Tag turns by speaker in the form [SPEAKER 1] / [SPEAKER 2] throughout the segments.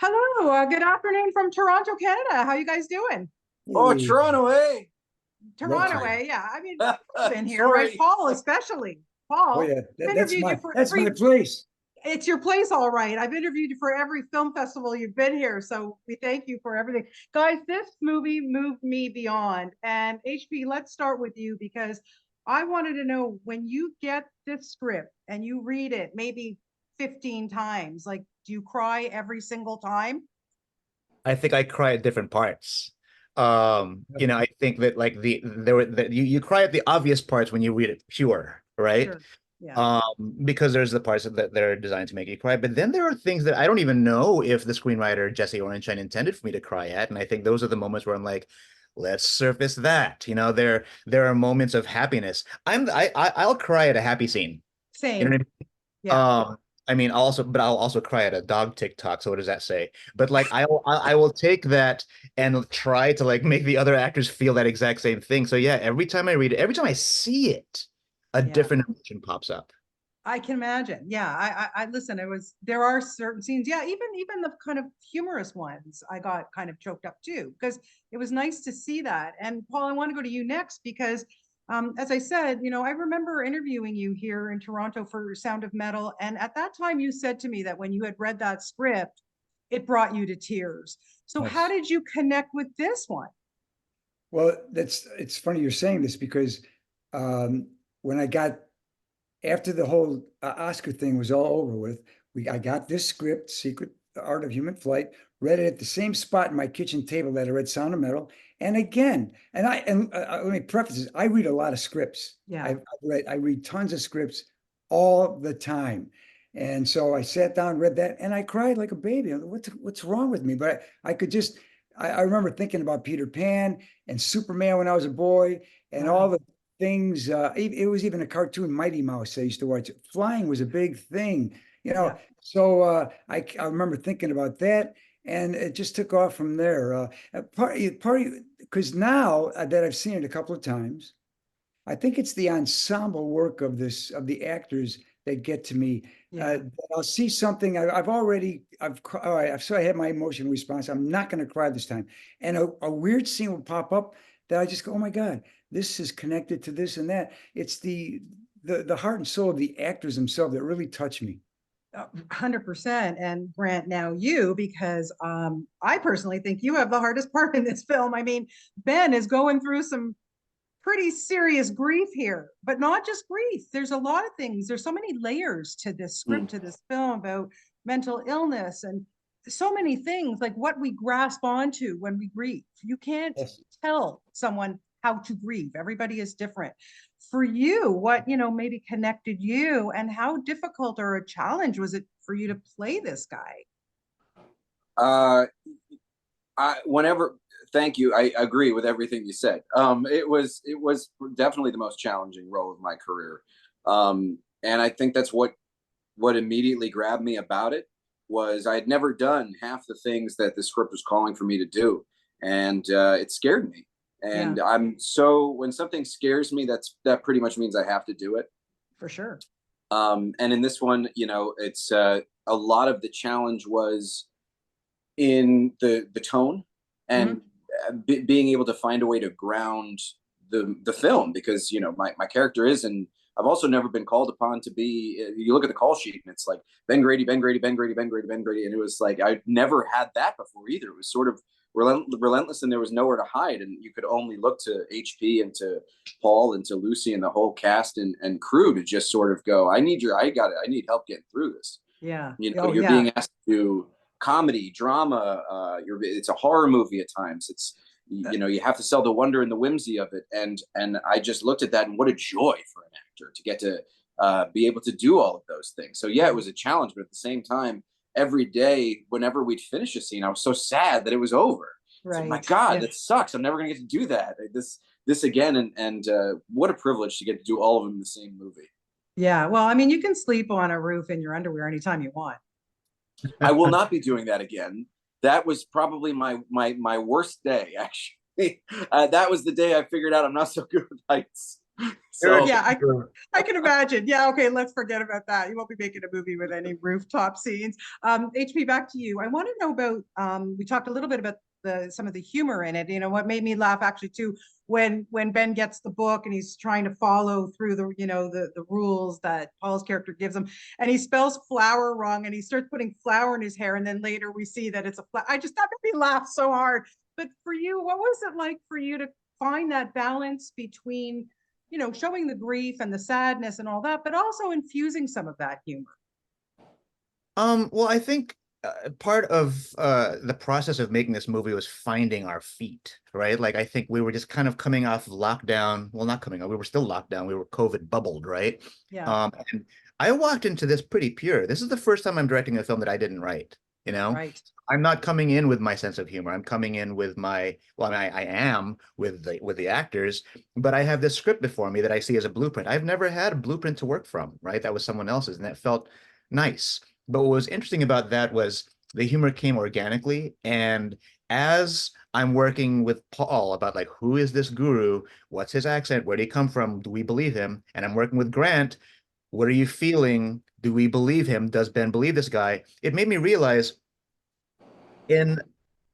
[SPEAKER 1] Hello, good afternoon from Toronto, Canada. How you guys doing?
[SPEAKER 2] Oh,
[SPEAKER 3] Hey,
[SPEAKER 2] Toronto, hey.
[SPEAKER 3] love
[SPEAKER 1] Toronto,
[SPEAKER 3] to.
[SPEAKER 1] eh? Yeah, I mean, we've been here, right?
[SPEAKER 2] Sorry.
[SPEAKER 1] Paul, especially.
[SPEAKER 3] Oh
[SPEAKER 1] Paul,
[SPEAKER 3] yeah,
[SPEAKER 1] I've
[SPEAKER 3] that's
[SPEAKER 1] interviewed
[SPEAKER 3] my
[SPEAKER 1] you for
[SPEAKER 3] that's my
[SPEAKER 1] every,
[SPEAKER 3] place.
[SPEAKER 1] it's your place, all right. I've interviewed you for every film festival you've been here, so we thank you for everything. Guys, this movie moved me beyond. And HP, let's start with you because I wanted to know when you get this script and you read it maybe 15 times, like, do you cry every single time?
[SPEAKER 4] I think I cry at different parts. I think that like you cry at the obvious parts when you read it pure, right?
[SPEAKER 1] Sure. Yeah.
[SPEAKER 4] Um, because there's the parts that are designed to make you cry, but then there are things that I don't even know if the screenwriter Jesse Orenstein intended for me to cry at, and I think those are the moments where I'm like, let's surface that. There are moments of happiness. I'll cry at a happy scene. You know
[SPEAKER 1] Same.
[SPEAKER 4] what
[SPEAKER 1] Yeah.
[SPEAKER 4] but I'll also cry at a dog TikTok. So what does that say? But like I will take that and try to like make the other actors feel that exact same thing. So yeah, every time I read it, every time I see it, a
[SPEAKER 1] Yeah.
[SPEAKER 4] different emotion pops up.
[SPEAKER 1] I can imagine. Yeah. I listen, there are certain scenes. Yeah. Even the kind of humorous ones, I got kind of choked up too, because it was nice to see that. And Paul, I want to go to you next because, as I said, I remember interviewing you here in Toronto for Sound of Metal. And at that time you said to me that when you had read that script, it brought you to tears. So how
[SPEAKER 3] Yes.
[SPEAKER 1] did you connect with this one?
[SPEAKER 3] Well, it's funny you're saying this because um, when I got after the whole Oscar thing was all over with, I got this script, Secret the Art of Human Flight, read it at the same spot in my kitchen table that I read Sound of Metal, and again, let me preface this: I read a lot of scripts.
[SPEAKER 1] Yeah.
[SPEAKER 3] I read tons of scripts all the time, and so I sat down, read that, and I cried like a baby. What's wrong with me? But I could just. I remember thinking about Peter Pan and Superman when I was a boy, and all
[SPEAKER 1] Wow.
[SPEAKER 3] the things. It was even a cartoon, Mighty Mouse, I used to watch. Flying was a big thing, you know.
[SPEAKER 1] Yeah.
[SPEAKER 3] So I remember thinking about that, and it just took off from there. Because now that I've seen it a couple of times, I think it's the ensemble work of the actors that get to me.
[SPEAKER 1] Yeah.
[SPEAKER 3] I'll see something. All right. So I had my emotional response. I'm not going to cry this time, and a weird scene will pop up that I just go, oh my God, this is connected to this and that. It's the heart and soul of the actors themselves that really touch me.
[SPEAKER 1] 100%. And Grant, now you, because I personally think you have the hardest part in this film. I mean, Ben is going through some pretty serious grief here, but not just grief. There's a lot of things. There's so many layers to this
[SPEAKER 2] Mm.
[SPEAKER 1] script, to this film about mental illness and so many things, like what we grasp onto when we grieve. You can't
[SPEAKER 3] Yes.
[SPEAKER 1] tell someone how to grieve. Everybody is different. For you, what, maybe connected you and how difficult or a challenge was it for you to play this guy?
[SPEAKER 2] Uh, whenever, thank you. I agree with everything you said. It was definitely the most challenging role of my career. And I think that's what immediately grabbed me about it was I had never done half the things that the script was calling for me to do, and it scared me.
[SPEAKER 1] Yeah,
[SPEAKER 2] And when something scares me, that pretty much means I have to do it.
[SPEAKER 1] for sure.
[SPEAKER 2] And in this one, it's a lot of the challenge was in the tone and
[SPEAKER 1] Mhm.
[SPEAKER 2] being able to find a way to ground the film because my character is, and I've also never been called upon to be. You look at the call sheet and it's like Ben Grady, Ben Grady, Ben Grady, Ben Grady, Ben Grady, and it was like I never had that before either. It was sort of relentless, and there was nowhere to hide, and you could only look to HP and to Paul and to Lucy and the whole cast and crew to just sort of go, I need help getting through this.
[SPEAKER 1] Yeah. Oh,
[SPEAKER 2] You're
[SPEAKER 1] yeah.
[SPEAKER 2] being asked to do comedy, drama. It's a horror movie at times. It's you have to sell the wonder and the whimsy of it. And I just looked at that, and what a joy for an actor to get to be able to do all of those things. So yeah, it was a challenge, but at the same time, every day, whenever we'd finish a scene, I was so sad that it was over. It's like, my
[SPEAKER 1] Right.
[SPEAKER 2] God,
[SPEAKER 1] Yeah.
[SPEAKER 2] that sucks. I'm never gonna get to do that. This again, and what a privilege to get to do all of them in the same movie.
[SPEAKER 1] Yeah. Well, I mean, you can sleep on a roof in your underwear anytime you want.
[SPEAKER 2] I will not be doing that again. That was probably my worst day, actually. That was the day I figured out I'm not so good with heights. So
[SPEAKER 1] Yeah, I can imagine. Yeah, okay, let's forget about that. You won't be making a movie with any rooftop scenes. HP, back to you. I want to know about, we talked a little bit about some of the humor in it. You know, what made me laugh actually too, when Ben gets the book and he's trying to follow through the, you know, the rules that Paul's character gives him, and he spells flower wrong and he starts putting flour in his hair, and then later we see that it's a flower. That made me laugh so hard. But for you, what was it like for you to find that balance between, you know, showing the grief and the sadness and all that, but also infusing some of that humor?
[SPEAKER 4] Well, I think part of the process of making this movie was finding our feet, right? Like, I think we were just kind of coming off lockdown. Well, not coming off, we were still locked down. We were COVID bubbled, right?
[SPEAKER 1] Yeah,
[SPEAKER 4] And I walked into this pretty pure. This is the first time I'm directing a film that I didn't write, you know?
[SPEAKER 1] right.
[SPEAKER 4] I'm not coming in with my sense of humor. I'm coming in with my, well, I am with the actors, but I have this script before me that I see as a blueprint. I've never had a blueprint to work from, right? That was someone else's, and that felt nice. But what was interesting about that was the humor came organically. And as I'm working with Paul about like, who is this guru? What's his accent? Where did he come from? Do we believe him? And I'm working with Grant. What are you feeling? Do we believe him? Does Ben believe this guy? It made me realize in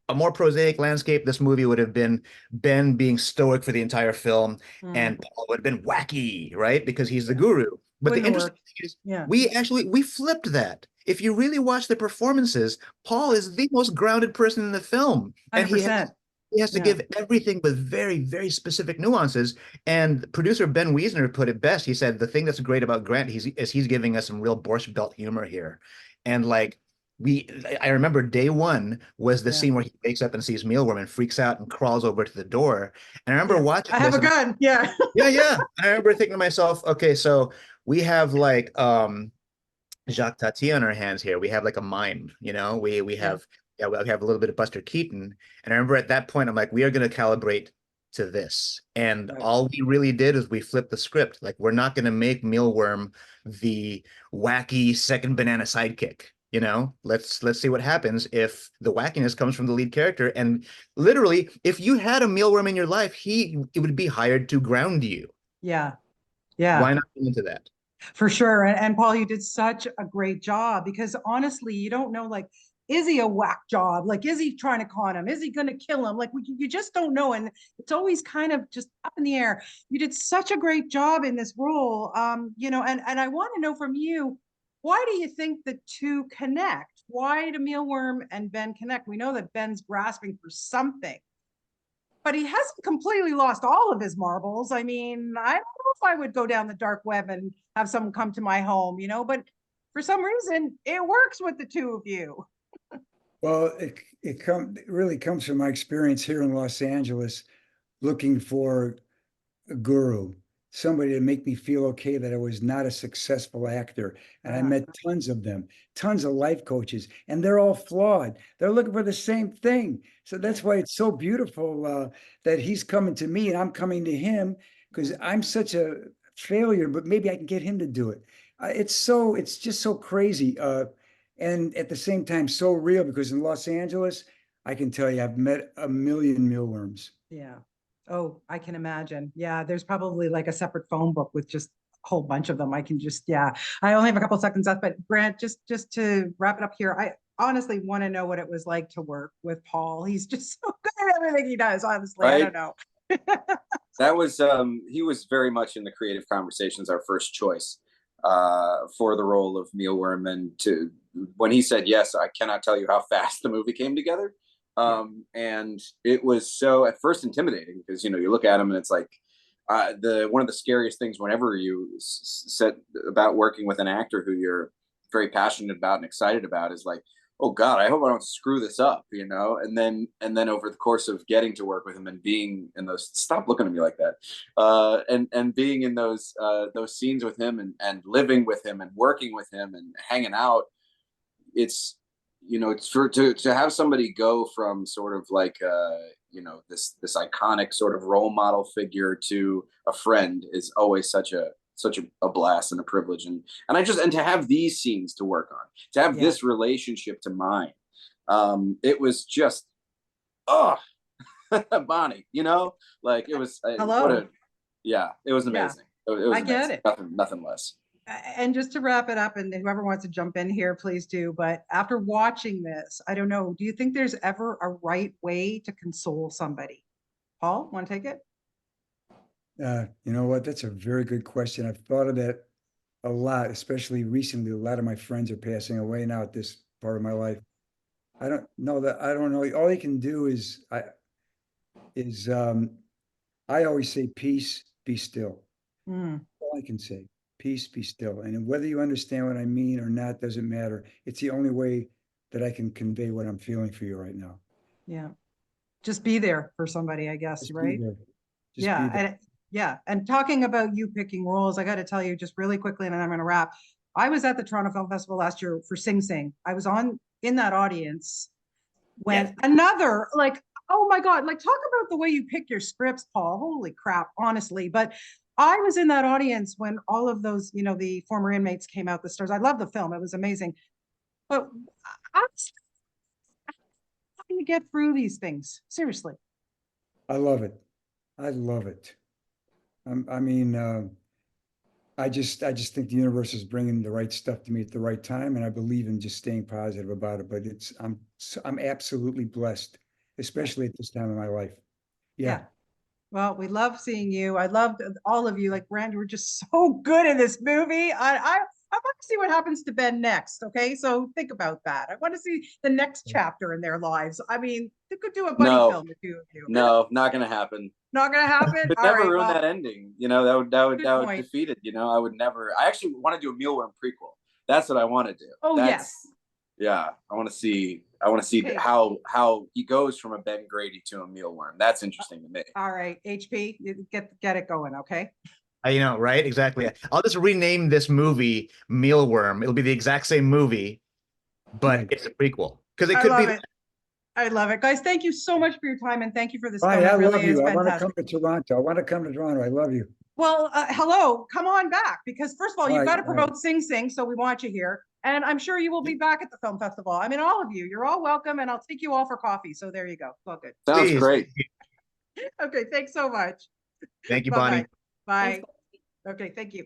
[SPEAKER 4] a more prosaic landscape, this movie would have been Ben being stoic for the entire film, and Paul would have been wacky, right? Because he's the
[SPEAKER 1] Yeah,
[SPEAKER 4] guru. But the
[SPEAKER 1] wouldn't have
[SPEAKER 4] interesting
[SPEAKER 1] worked.
[SPEAKER 4] thing is,
[SPEAKER 1] Yeah,
[SPEAKER 4] we flipped that. If you really watch the performances, Paul is the most grounded person in the film, and
[SPEAKER 1] 100%.
[SPEAKER 4] he has to
[SPEAKER 1] Yeah,
[SPEAKER 4] give everything with very, very specific nuances. And producer Ben Wiesner put it best. He said the thing that's great about Grant is he's giving us some real Borscht Belt humor here, and like we I remember day one was the
[SPEAKER 1] yeah,
[SPEAKER 4] scene where he wakes up and sees Mealworm and freaks out and crawls over to the door. And I remember
[SPEAKER 1] yeah.
[SPEAKER 4] watching
[SPEAKER 1] I have
[SPEAKER 4] this
[SPEAKER 1] a
[SPEAKER 4] and
[SPEAKER 1] gun. Yeah.
[SPEAKER 4] yeah, yeah. I remember thinking to myself, okay, so we have like Jacques Tati on our hands here. We have like a mime, you know. We
[SPEAKER 1] Yeah,
[SPEAKER 4] have yeah, we have a little bit of Buster Keaton. And I remember at that point, I'm like, we are going to calibrate to this. And
[SPEAKER 1] right.
[SPEAKER 4] all we really did is we flipped the script. Like, we're not going to make Mealworm the wacky second banana sidekick. You know, let's see what happens if the wackiness comes from the lead character. And literally, if you had a mealworm in your life, it would be hired to ground you.
[SPEAKER 1] Yeah, yeah.
[SPEAKER 4] Why not get into that?
[SPEAKER 1] For sure. And Paul, you did such a great job, because honestly, you don't know, like, is he a whack job? Like, is he trying to con him? Is he going to kill him? Like, you just don't know. And it's always kind of just up in the air. You did such a great job in this role. You know, and I want to know from you, why do you think the two connect? Why do Mealworm and Ben connect? We know that Ben's grasping for something, but he hasn't completely lost all of his marbles. I mean, I don't know if I would go down the dark web and have someone come to my home, you know, but for some reason it works with the two of you.
[SPEAKER 3] Well, it really comes from my experience here in Los Angeles, looking for a guru, somebody to make me feel okay that I was not a successful actor. And I met tons of them, tons of life coaches, and they're all flawed. They're looking for the same thing. So that's why it's so beautiful that he's coming to me and I'm coming to him, because I'm such a failure, but maybe I can get him to do it. It's just so crazy. And at the same time, so real, because in Los Angeles, I can tell you, I've met a million mealworms.
[SPEAKER 1] Yeah. Oh, I can imagine. Yeah, there's probably like a separate phone book with just a whole bunch of them. I can just, yeah. I only have a couple seconds left, but Grant, just to wrap it up here, I honestly want to know what it was like to work with Paul. He's just so good at everything he does. Honestly, I
[SPEAKER 2] right,
[SPEAKER 1] don't know.
[SPEAKER 2] that was he was very much in the creative conversations our first choice for the role of Mealworm, and to when he said yes, I cannot tell you how fast the movie came together. And it was so at first intimidating, because you know, you look at him and it's like the one of the scariest things whenever you said about working with an actor who you're very passionate about and excited about is like, oh God, I hope I don't screw this up, you know. And then over the course of getting to work with him and being in those, stop looking at me like that, and being in those scenes with him, and living with him and working with him and hanging out, it's, you know, it's to have somebody go from sort of like you know, this iconic sort of role model figure to a friend is always such a blast and a privilege. And I just, and to have these scenes to work on, to have this relationship to mine, it was just, oh, Bonnie, you know, like it was what
[SPEAKER 1] Hello.
[SPEAKER 2] a, Yeah, it was
[SPEAKER 1] Yeah,
[SPEAKER 2] amazing. It was
[SPEAKER 1] I get
[SPEAKER 2] amazing.
[SPEAKER 1] it.
[SPEAKER 2] Nothing less.
[SPEAKER 1] And just to wrap it up, and whoever wants to jump in here, please do. But after watching this, I don't know, do you think there's ever a right way to console somebody? Paul, want to take it?
[SPEAKER 3] You know what? That's a very good question. I've thought of that a lot, especially recently. A lot of my friends are passing away now at this part of my life. I don't know that I don't know. All you can do is I always say peace, be still.
[SPEAKER 1] Mm,
[SPEAKER 3] All I can say. Peace, be still. And whether you understand what I mean or not doesn't matter. It's the only way that I can convey what I'm feeling for you right now.
[SPEAKER 1] yeah. Just be there for somebody, I guess,
[SPEAKER 3] Just be
[SPEAKER 1] right?
[SPEAKER 3] there. Just be
[SPEAKER 1] Yeah.
[SPEAKER 3] there.
[SPEAKER 1] And yeah. And talking about you picking roles, I got to tell you just really quickly, and then I'm going to wrap. I was at the Toronto Film Festival last year for Sing Sing. I was in that audience when
[SPEAKER 4] Yes.
[SPEAKER 1] another, like, oh my God, like talk about the way you pick your scripts, Paul. Holy crap, honestly. But I was in that audience when all of those, the former inmates came out, the stars. I love the film. It was amazing. But how do you get through these things? Seriously.
[SPEAKER 3] I love it. I love it. I mean, I just think the universe is bringing the right stuff to me at the right time, and I believe in just staying positive about it. But I'm absolutely blessed, especially at this time of my life. Yeah,
[SPEAKER 1] Yeah. Well, we love seeing you. I loved all of you. Like Brand, you were just so good in this movie. I want to see what happens to Ben next. Okay, so think about that. I want to see the next chapter in their lives. I mean, they could do a buddy
[SPEAKER 2] No,
[SPEAKER 1] film, the two of you.
[SPEAKER 2] no, not gonna happen.
[SPEAKER 1] Not gonna happen.
[SPEAKER 2] Could
[SPEAKER 1] All
[SPEAKER 2] never
[SPEAKER 1] right.
[SPEAKER 2] ruin
[SPEAKER 1] Well,
[SPEAKER 2] that ending. That would
[SPEAKER 1] good point.
[SPEAKER 2] defeat it. I would never. I actually want to do a mealworm prequel. That's what I want to do.
[SPEAKER 1] Oh yes.
[SPEAKER 2] Yeah. I want to see.
[SPEAKER 1] Okay.
[SPEAKER 2] how he goes from a Ben Grady to a mealworm. That's interesting to me.
[SPEAKER 1] All right, HP, you get it going. Okay.
[SPEAKER 4] Right? Exactly. I'll just rename this movie Mealworm. It'll be the exact same movie, but
[SPEAKER 3] right.
[SPEAKER 4] it's a prequel because it
[SPEAKER 1] I
[SPEAKER 4] could
[SPEAKER 1] love
[SPEAKER 4] be.
[SPEAKER 1] it. I love it, guys. Thank you so much for your time, and thank you for this
[SPEAKER 3] Bonnie,
[SPEAKER 1] film.
[SPEAKER 3] I
[SPEAKER 1] It
[SPEAKER 3] love
[SPEAKER 1] really is
[SPEAKER 3] you. I want to come
[SPEAKER 1] fantastic.
[SPEAKER 3] to Toronto. I want to come to Toronto. I love you.
[SPEAKER 1] Well, hello, come on back, because first of all, you've
[SPEAKER 3] Right,
[SPEAKER 1] got to
[SPEAKER 3] right.
[SPEAKER 1] promote Sing Sing, so we want you here. And I'm sure you will be back at the film festival. I mean, all of you, you're all welcome, and I'll take you all for coffee. So there you go. It's all good.
[SPEAKER 2] Sounds
[SPEAKER 4] Please.
[SPEAKER 2] great.
[SPEAKER 1] Okay, thanks so much.
[SPEAKER 4] Thank you,
[SPEAKER 1] Bye-bye.
[SPEAKER 4] Bonnie.
[SPEAKER 1] Bye. Okay, thank you.